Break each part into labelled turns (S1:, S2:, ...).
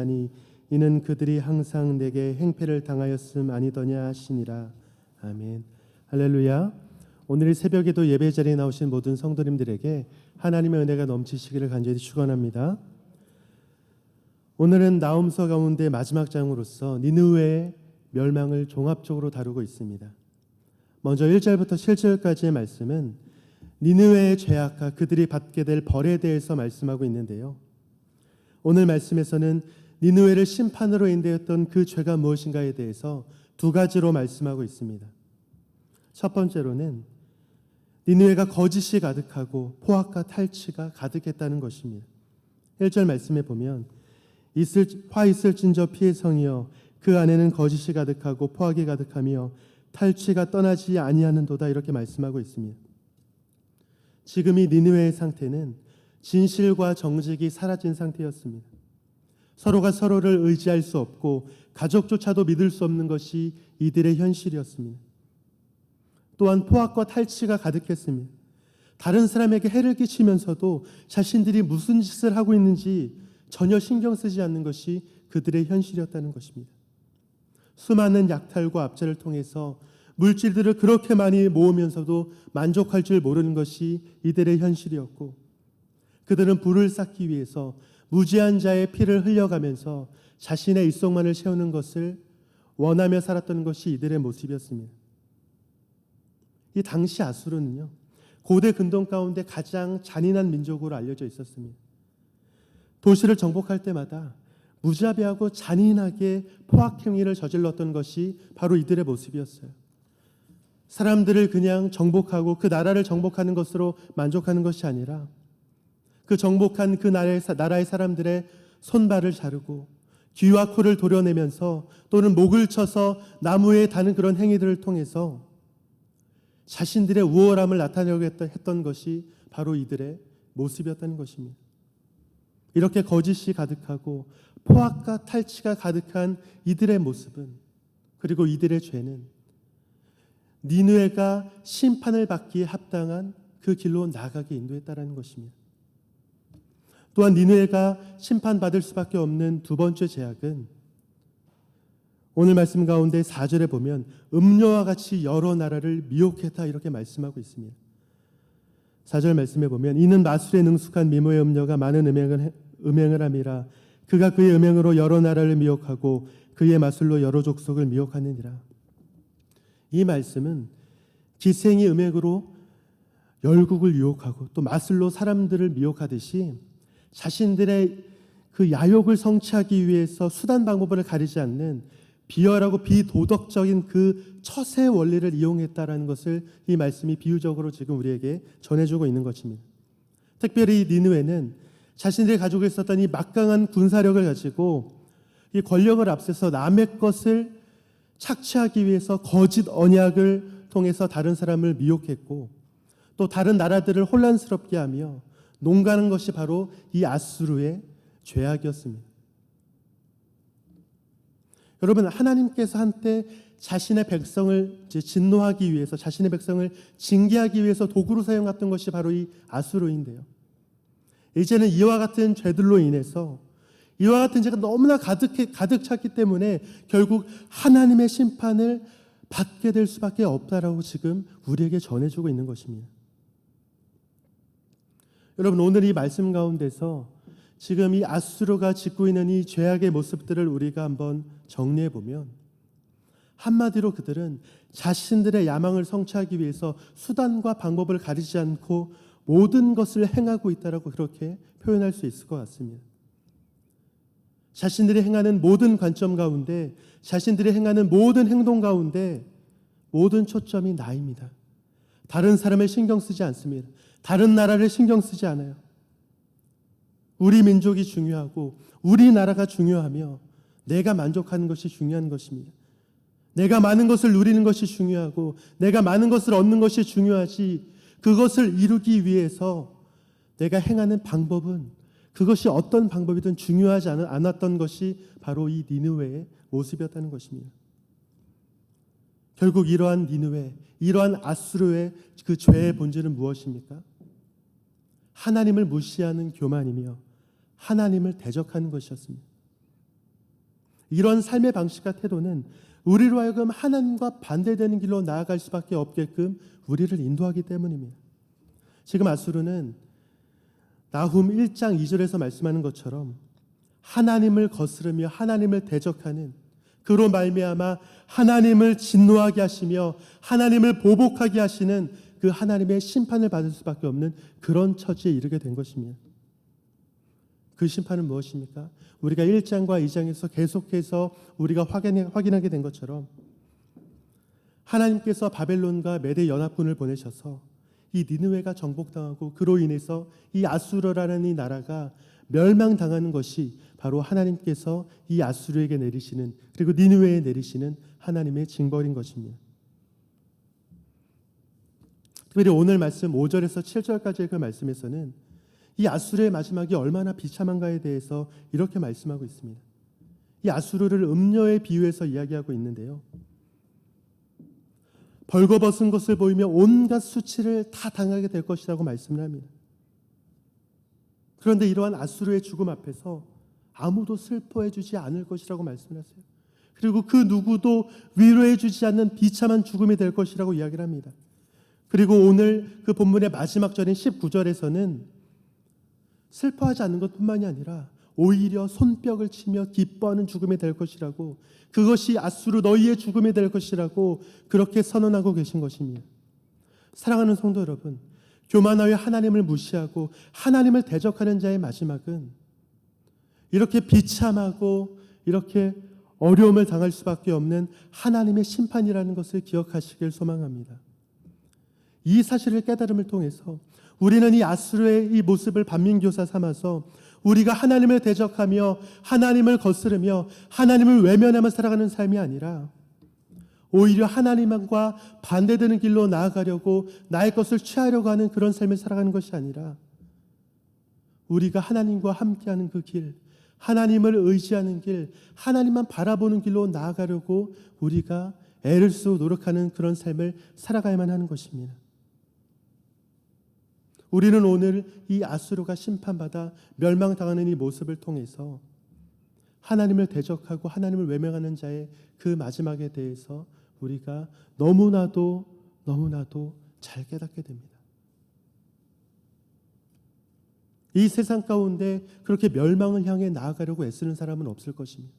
S1: 하니 이는 그들이 항상 내게 행패를 당하였음 아니더냐 하시니라. 아멘. 할렐루야. 오늘 새벽에도 예배 자리에 나오신 모든 성도님들에게 하나님의 은혜가 넘치시기를 간절히 축원합니다. 오늘은 나홈서 가운데 마지막 장으로서 니느웨의 멸망을 종합적으로 다루고 있습니다. 먼저 1절부터 7절까지의 말씀은 니느웨의 죄악과 그들이 받게 될 벌에 대해서 말씀하고 있는데요. 오늘 말씀에서는 니느웨를 심판으로 인도했던 그 죄가 무엇인가에 대해서 두 가지로 말씀하고 있습니다. 첫 번째로는 니느웨가 거짓이 가득하고 포악과 탈취가 가득했다는 것입니다. 1절 말씀에 보면 화 있을진저 피의 성이여 그 안에는 거짓이 가득하고 포악이 가득하며 탈취가 떠나지 아니하는도다, 이렇게 말씀하고 있습니다. 지금 이 니느웨의 상태는 진실과 정직이 사라진 상태였습니다. 서로가 서로를 의지할 수 없고 가족조차도 믿을 수 없는 것이 이들의 현실이었습니다. 또한 포악과 탈취가 가득했습니다. 다른 사람에게 해를 끼치면서도 자신들이 무슨 짓을 하고 있는지 전혀 신경 쓰지 않는 것이 그들의 현실이었다는 것입니다. 수많은 약탈과 압제를 통해서 물질들을 그렇게 많이 모으면서도 만족할 줄 모르는 것이 이들의 현실이었고, 그들은 부를 쌓기 위해서 무지한 자의 피를 흘려가면서 자신의 일속만을 채우는 것을 원하며 살았던 것이 이들의 모습이었습니다. 이 당시 아수르는요, 고대 근동 가운데 가장 잔인한 민족으로 알려져 있었습니다. 도시를 정복할 때마다 무자비하고 잔인하게 포악 행위를 저질렀던 것이 바로 이들의 모습이었어요. 사람들을 그냥 정복하고 그 나라를 정복하는 것으로 만족하는 것이 아니라 그 정복한 그 나라의 사람들의 손발을 자르고 귀와 코를 도려내면서 또는 목을 쳐서 나무에 다는 그런 행위들을 통해서 자신들의 우월함을 나타내려고 했던 것이 바로 이들의 모습이었다는 것입니다. 이렇게 거짓이 가득하고 포악과 탈취가 가득한 이들의 모습은, 그리고 이들의 죄는 니느웨가 심판을 받기에 합당한 그 길로 나아가게 인도했다라는 것입니다. 또한 니느웨가 심판받을 수밖에 없는 두 번째 죄악은 오늘 말씀 가운데 4절에 보면 음녀와 같이 여러 나라를 미혹했다, 이렇게 말씀하고 있습니다. 4절 말씀에 보면 이는 마술에 능숙한 미모의 음녀가 많은 음행을 함이라. 그가 그의 음행으로 여러 나라를 미혹하고 그의 마술로 여러 족속을 미혹하느니라. 이 말씀은 기생이 음행으로 열국을 유혹하고 또 마술로 사람들을 미혹하듯이 자신들의 그 야욕을 성취하기 위해서 수단 방법을 가리지 않는 비열하고 비도덕적인 그 처세 원리를 이용했다라는 것을 이 말씀이 비유적으로 지금 우리에게 전해주고 있는 것입니다. 특별히 니느웨는 자신들이 가지고 있었던 이 막강한 군사력을 가지고 이 권력을 앞세서 남의 것을 착취하기 위해서 거짓 언약을 통해서 다른 사람을 미혹했고 또 다른 나라들을 혼란스럽게 하며 농가는 것이 바로 이 아수르의 죄악이었습니다. 여러분, 하나님께서 한때 자신의 백성을 진노하기 위해서, 자신의 백성을 징계하기 위해서 도구로 사용했던 것이 바로 이 아수르인데요. 이제는 이와 같은 죄들로 인해서, 이와 같은 죄가 너무나 가득 찼기 때문에 결국 하나님의 심판을 받게 될 수밖에 없다라고 지금 우리에게 전해주고 있는 것입니다. 여러분, 오늘 이 말씀 가운데서 지금 이 아수르가 짓고 있는 이 죄악의 모습들을 우리가 한번 정리해 보면, 한마디로 그들은 자신들의 야망을 성취하기 위해서 수단과 방법을 가리지 않고 모든 것을 행하고 있다라고 그렇게 표현할 수 있을 것 같습니다. 자신들이 행하는 모든 관점 가운데, 자신들이 행하는 모든 행동 가운데 모든 초점이 나입니다. 다른 사람을 신경 쓰지 않습니다. 다른 나라를 신경 쓰지 않아요. 우리 민족이 중요하고 우리나라가 중요하며 내가 만족하는 것이 중요한 것입니다. 내가 많은 것을 누리는 것이 중요하고 내가 많은 것을 얻는 것이 중요하지, 그것을 이루기 위해서 내가 행하는 방법은, 그것이 어떤 방법이든 중요하지 않았던 것이 바로 이 니느웨의 모습이었다는 것입니다. 결국 이러한 니느웨, 이러한 아수르의 그 죄의 본질은 무엇입니까? 하나님을 무시하는 교만이며 하나님을 대적하는 것이었습니다. 이런 삶의 방식과 태도는 우리로 하여금 하나님과 반대되는 길로 나아갈 수밖에 없게끔 우리를 인도하기 때문입니다. 지금 아수르는 나훔 1장 2절에서 말씀하는 것처럼 하나님을 거스르며 하나님을 대적하는, 그로 말미암아 하나님을 진노하게 하시며 하나님을 보복하게 하시는 그 하나님의 심판을 받을 수밖에 없는 그런 처지에 이르게 된 것입니다. 그 심판은 무엇입니까? 우리가 1장과 2장에서 계속해서 우리가 확인하게 된 것처럼 하나님께서 바벨론과 메대 연합군을 보내셔서 이 니느웨가 정복당하고 그로 인해서 이 아수르라는 이 나라가 멸망당하는 것이 바로 하나님께서 이 아수르에게 내리시는, 그리고 니느웨에 내리시는 하나님의 징벌인 것입니다. 특별히 오늘 말씀 5절에서 7절까지의 그 말씀에서는 이 아수르의 마지막이 얼마나 비참한가에 대해서 이렇게 말씀하고 있습니다. 이 아수르를 음녀에 비유해서 이야기하고 있는데요, 벌거벗은 것을 보이며 온갖 수치를 다 당하게 될 것이라고 말씀을 합니다. 그런데 이러한 아수르의 죽음 앞에서 아무도 슬퍼해 주지 않을 것이라고 말씀을 하세요. 그리고 그 누구도 위로해 주지 않는 비참한 죽음이 될 것이라고 이야기를 합니다. 그리고 오늘 그 본문의 마지막 절인 19절에서는 슬퍼하지 않는 것뿐만이 아니라 오히려 손뼉을 치며 기뻐하는 죽음이 될 것이라고, 그것이 아수르 너희의 죽음이 될 것이라고 그렇게 선언하고 계신 것입니다. 사랑하는 성도 여러분, 교만하여 하나님을 무시하고 하나님을 대적하는 자의 마지막은 이렇게 비참하고 이렇게 어려움을 당할 수밖에 없는 하나님의 심판이라는 것을 기억하시길 소망합니다. 이 사실을 깨달음을 통해서 우리는 이 아수르의 이 모습을 반민교사 삼아서 우리가 하나님을 대적하며 하나님을 거스르며 하나님을 외면하며 살아가는 삶이 아니라 오히려 하나님과 반대되는 길로 나아가려고 나의 것을 취하려고 하는 그런 삶을 살아가는 것이 아니라 우리가 하나님과 함께하는 그 길, 하나님을 의지하는 길, 하나님만 바라보는 길로 나아가려고 우리가 애를 쓰고 노력하는 그런 삶을 살아가야만 하는 것입니다. 우리는 오늘 이 아수르가 심판받아 멸망당하는 이 모습을 통해서 하나님을 대적하고 하나님을 외면하는 자의 그 마지막에 대해서 우리가 너무나도 잘 깨닫게 됩니다. 이 세상 가운데 그렇게 멸망을 향해 나아가려고 애쓰는 사람은 없을 것입니다.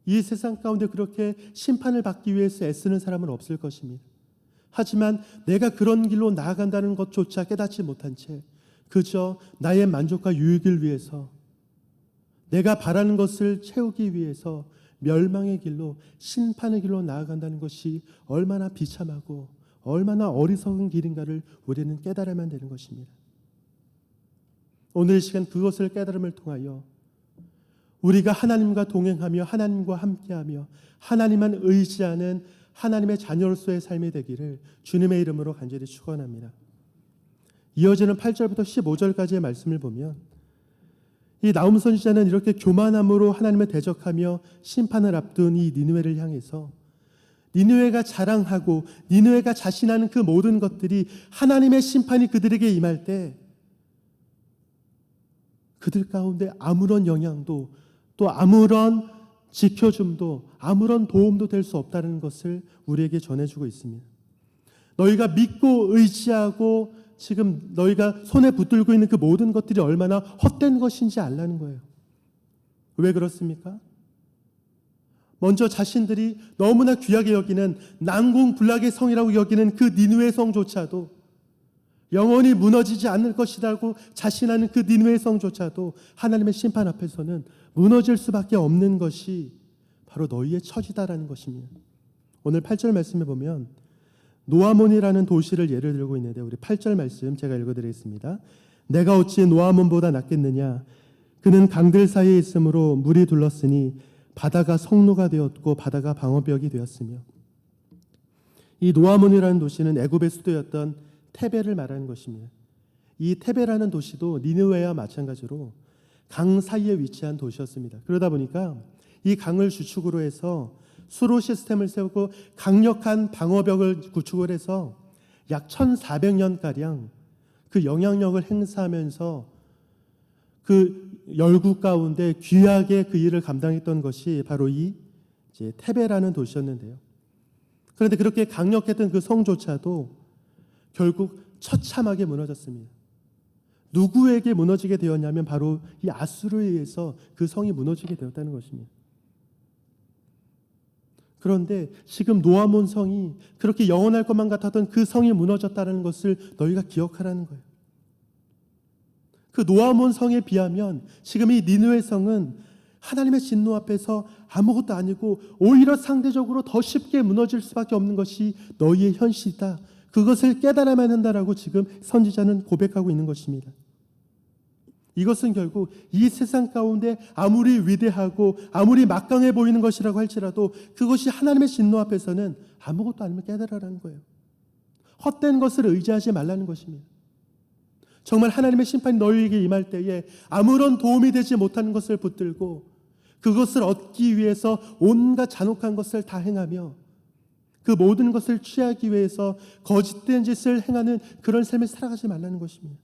S1: 이 세상 가운데 그렇게 심판을 받기 위해서 애쓰는 사람은 없을 것입니다. 하지만 내가 그런 길로 나아간다는 것조차 깨닫지 못한 채 그저 나의 만족과 유익을 위해서, 내가 바라는 것을 채우기 위해서 멸망의 길로, 심판의 길로 나아간다는 것이 얼마나 비참하고 얼마나 어리석은 길인가를 우리는 깨달아야만 되는 것입니다. 오늘 이 시간 그것을 깨달음을 통하여 우리가 하나님과 동행하며 하나님과 함께하며 하나님만 의지하는 하나님의 자녀로서의 삶이 되기를 주님의 이름으로 간절히 축원합니다. 이어지는 8절부터 15절까지의 말씀을 보면 이 나훔 선지자는 이렇게 교만함으로 하나님을 대적하며 심판을 앞둔 이 니느웨를 향해서 니느웨가 자랑하고 니느웨가 자신하는 그 모든 것들이 하나님의 심판이 그들에게 임할 때 그들 가운데 아무런 영향도 또 아무런 지켜줌도 아무런 도움도 될 수 없다는 것을 우리에게 전해주고 있습니다. 너희가 믿고 의지하고 지금 너희가 손에 붙들고 있는 그 모든 것들이 얼마나 헛된 것인지 알라는 거예요. 왜 그렇습니까? 먼저 자신들이 너무나 귀하게 여기는 난공불락의 성이라고 여기는 그 니느웨 성조차도 영원히 무너지지 않을 것이라고 자신하는 그 니느웨 성조차도 하나님의 심판 앞에서는 무너질 수밖에 없는 것이 바로 너희의 처지다라는 것입니다. 오늘 8절 말씀에 보면 노아몬이라는 도시를 예를 들고 있는데 우리 8절 말씀 제가 읽어드리겠습니다. 내가 어찌 노아몬보다 낫겠느냐? 그는 강들 사이에 있으므로 물이 둘렀으니 바다가 성로가 되었고 바다가 방어벽이 되었으며. 이 노아몬이라는 도시는 애굽의 수도였던 테베를 말하는 것입니다. 이 테베라는 도시도 니느웨와 마찬가지로 강 사이에 위치한 도시였습니다. 그러다 보니까 이 강을 주축으로 해서 수로 시스템을 세우고 강력한 방어벽을 구축을 해서 약 1400년가량 그 영향력을 행사하면서 그 열국 가운데 귀하게 그 일을 감당했던 것이 바로 이 이제 테베라는 도시였는데요. 그런데 그렇게 강력했던 그 성조차도 결국 처참하게 무너졌습니다. 누구에게 무너지게 되었냐면 바로 이 아수르에 의해서 그 성이 무너지게 되었다는 것입니다. 그런데 지금 노아몬 성이 그렇게 영원할 것만 같았던 그 성이 무너졌다는 것을 너희가 기억하라는 거예요. 그 노아몬 성에 비하면 지금 이 니느웨 성은 하나님의 진노 앞에서 아무것도 아니고 오히려 상대적으로 더 쉽게 무너질 수밖에 없는 것이 너희의 현실이다. 그것을 깨달아야만 한다라고 지금 선지자는 고백하고 있는 것입니다. 이것은 결국 이 세상 가운데 아무리 위대하고 아무리 막강해 보이는 것이라고 할지라도 그것이 하나님의 진노 앞에서는 아무것도 아니면 깨달으라는 거예요. 헛된 것을 의지하지 말라는 것입니다. 정말 하나님의 심판이 너희에게 임할 때에 아무런 도움이 되지 못하는 것을 붙들고 그것을 얻기 위해서 온갖 잔혹한 것을 다 행하며 그 모든 것을 취하기 위해서 거짓된 짓을 행하는 그런 삶을 살아가지 말라는 것입니다.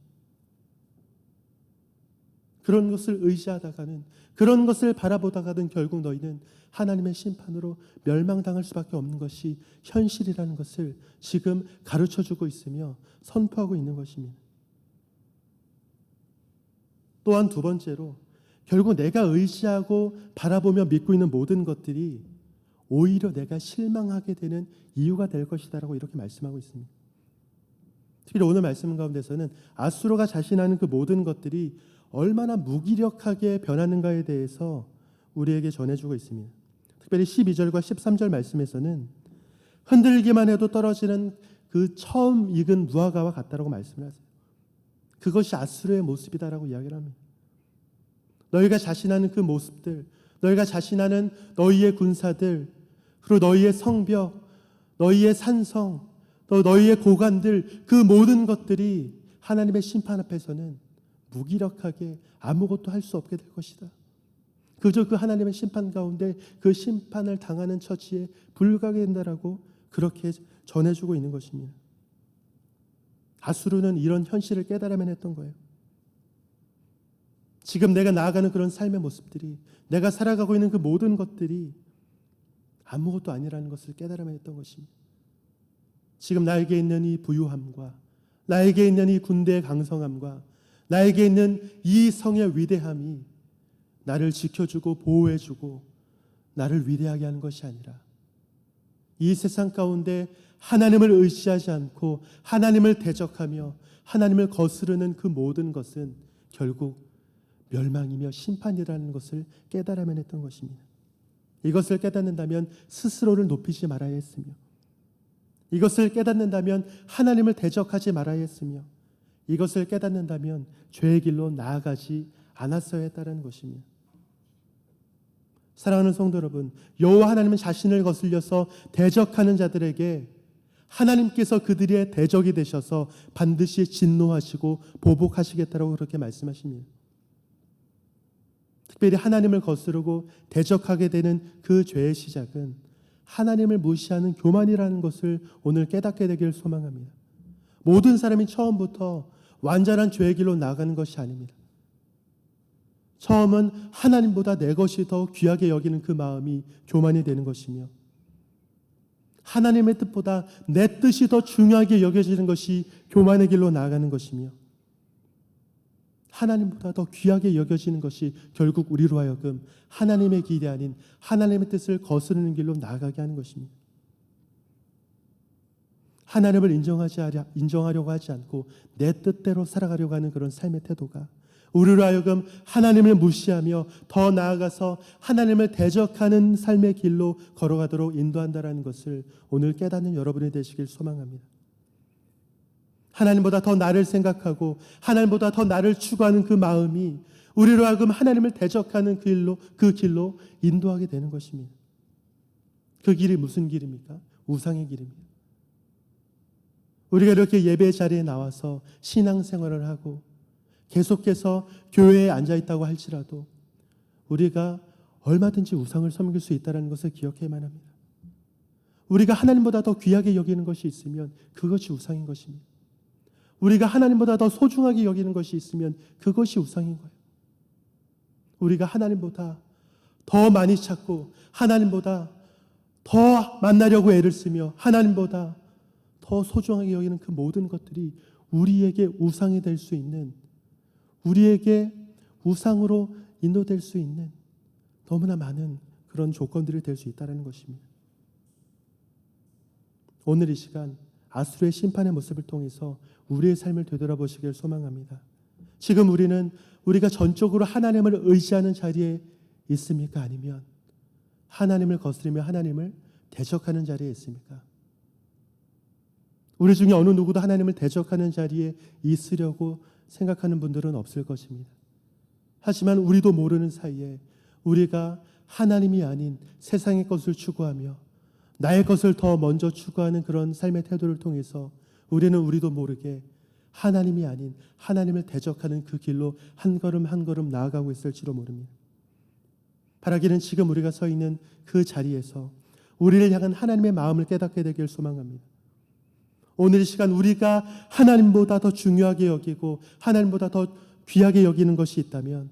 S1: 그런 것을 의지하다가는, 그런 것을 바라보다가는 결국 너희는 하나님의 심판으로 멸망당할 수밖에 없는 것이 현실이라는 것을 지금 가르쳐주고 있으며 선포하고 있는 것입니다. 또한 두 번째로 결국 내가 의지하고 바라보며 믿고 있는 모든 것들이 오히려 내가 실망하게 되는 이유가 될 것이다라고 이렇게 말씀하고 있습니다. 특히 오늘 말씀 가운데서는 아수르가 자신하는 그 모든 것들이 얼마나 무기력하게 변하는가에 대해서 우리에게 전해주고 있습니다. 특별히 12절과 13절 말씀에서는 흔들기만 해도 떨어지는 그 처음 익은 무화과와 같다라고 말씀을 하세요. 그것이 아수르의 모습이다라고 이야기를 합니다. 너희가 자신하는 그 모습들, 너희가 자신하는 너희의 군사들, 그리고 너희의 성벽, 너희의 산성, 또 너희의 고관들, 그 모든 것들이 하나님의 심판 앞에서는 무기력하게 아무것도 할 수 없게 될 것이다. 그저 그 하나님의 심판 가운데 그 심판을 당하는 처지에 불과하게 된다라고 그렇게 전해주고 있는 것입니다. 아수르는 이런 현실을 깨달아야만 했던 거예요. 지금 내가 나아가는 그런 삶의 모습들이, 내가 살아가고 있는 그 모든 것들이 아무것도 아니라는 것을 깨달아야만 했던 것입니다. 지금 나에게 있는 이 부유함과 나에게 있는 이 군대의 강성함과 나에게 있는 이 성의 위대함이 나를 지켜주고 보호해주고 나를 위대하게 하는 것이 아니라 이 세상 가운데 하나님을 의지하지 않고 하나님을 대적하며 하나님을 거스르는 그 모든 것은 결국 멸망이며 심판이라는 것을 깨달아야만 했던 것입니다. 이것을 깨닫는다면 스스로를 높이지 말아야 했으며, 이것을 깨닫는다면 하나님을 대적하지 말아야 했으며, 이것을 깨닫는다면 죄의 길로 나아가지 않았어야 했다는 것입니다. 사랑하는 성도 여러분, 여호와 하나님은 자신을 거슬려서 대적하는 자들에게 하나님께서 그들의 대적이 되셔서 반드시 진노하시고 보복하시겠다라고 그렇게 말씀하십니다. 특별히 하나님을 거스르고 대적하게 되는 그 죄의 시작은 하나님을 무시하는 교만이라는 것을 오늘 깨닫게 되기를 소망합니다. 모든 사람이 처음부터 완전한 죄의 길로 나아가는 것이 아닙니다. 처음은 하나님보다 내 것이 더 귀하게 여기는 그 마음이 교만이 되는 것이며, 하나님의 뜻보다 내 뜻이 더 중요하게 여겨지는 것이 교만의 길로 나아가는 것이며, 하나님보다 더 귀하게 여겨지는 것이 결국 우리로 하여금 하나님의 길이 아닌 하나님의 뜻을 거스르는 길로 나아가게 하는 것입니다. 하나님을 인정하려고 하지 않고 내 뜻대로 살아가려고 하는 그런 삶의 태도가 우리로 하여금 하나님을 무시하며 더 나아가서 하나님을 대적하는 삶의 길로 걸어가도록 인도한다는 것을 오늘 깨닫는 여러분이 되시길 소망합니다. 하나님보다 더 나를 생각하고 하나님보다 더 나를 추구하는 그 마음이 우리로 하여금 하나님을 대적하는 그 길로 인도하게 되는 것입니다. 그 길이 무슨 길입니까? 우상의 길입니다. 우리가 이렇게 예배 자리에 나와서 신앙생활을 하고 계속해서 교회에 앉아있다고 할지라도 우리가 얼마든지 우상을 섬길 수 있다는 것을 기억해야만 합니다. 우리가 하나님보다 더 귀하게 여기는 것이 있으면 그것이 우상인 것입니다. 우리가 하나님보다 더 소중하게 여기는 것이 있으면 그것이 우상인 거예요. 우리가 하나님보다 더 많이 찾고 하나님보다 더 만나려고 애를 쓰며 하나님보다 더 소중하게 여기는 그 모든 것들이 우리에게 우상이 될 수 있는, 우리에게 우상으로 인도될 수 있는 너무나 많은 그런 조건들이 될 수 있다는 것입니다. 오늘 이 시간 아수르의 심판의 모습을 통해서 우리의 삶을 되돌아보시길 소망합니다. 지금 우리가 전적으로 하나님을 의지하는 자리에 있습니까? 아니면 하나님을 거스르며 하나님을 대적하는 자리에 있습니까? 우리 중에 어느 누구도 하나님을 대적하는 자리에 있으려고 생각하는 분들은 없을 것입니다. 하지만 우리도 모르는 사이에 우리가 하나님이 아닌 세상의 것을 추구하며 나의 것을 더 먼저 추구하는 그런 삶의 태도를 통해서 우리도 모르게 하나님이 아닌 하나님을 대적하는 그 길로 한 걸음 한 걸음 나아가고 있을지도 모릅니다. 바라기는 지금 우리가 서 있는 그 자리에서 우리를 향한 하나님의 마음을 깨닫게 되길 소망합니다. 오늘 이 시간 우리가 하나님보다 더 중요하게 여기고 하나님보다 더 귀하게 여기는 것이 있다면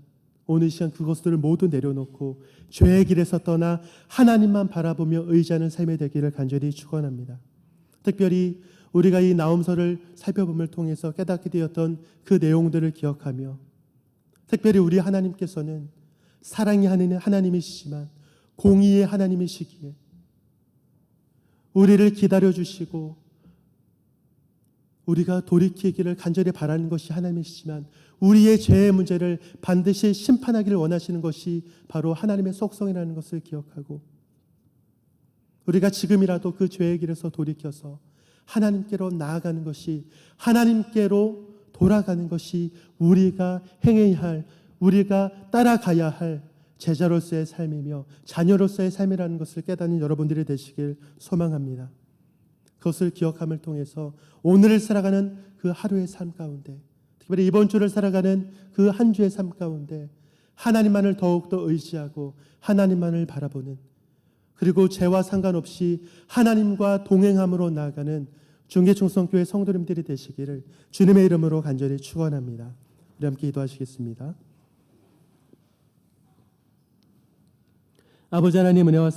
S1: 오늘 이 시간 그것들을 모두 내려놓고 죄의 길에서 떠나 하나님만 바라보며 의지하는 삶이 되기를 간절히 축원합니다. 특별히 우리가 이 나홈서를 살펴봄을 통해서 깨닫게 되었던 그 내용들을 기억하며 특별히 우리 하나님께서는 사랑이 하나님이시지만 공의의 하나님이시기에 우리를 기다려주시고 우리가 돌이키기를 간절히 바라는 것이 하나님이시지만 우리의 죄의 문제를 반드시 심판하기를 원하시는 것이 바로 하나님의 속성이라는 것을 기억하고 우리가 지금이라도 그 죄의 길에서 돌이켜서 하나님께로 나아가는 것이, 하나님께로 돌아가는 것이 우리가 행해야 할, 우리가 따라가야 할 제자로서의 삶이며 자녀로서의 삶이라는 것을 깨닫는 여러분들이 되시길 소망합니다. 그것을 기억함을 통해서 오늘을 살아가는 그 하루의 삶 가운데, 특별히 이번 주를 살아가는 그 한 주의 삶 가운데 하나님만을 더욱더 의지하고 하나님만을 바라보는, 그리고 죄와 상관없이 하나님과 동행함으로 나아가는 중계충성교회 성도님들이 되시기를 주님의 이름으로 간절히 축원합니다. 우리 함께 기도하시겠습니다. 아버지 하나님, 은혜와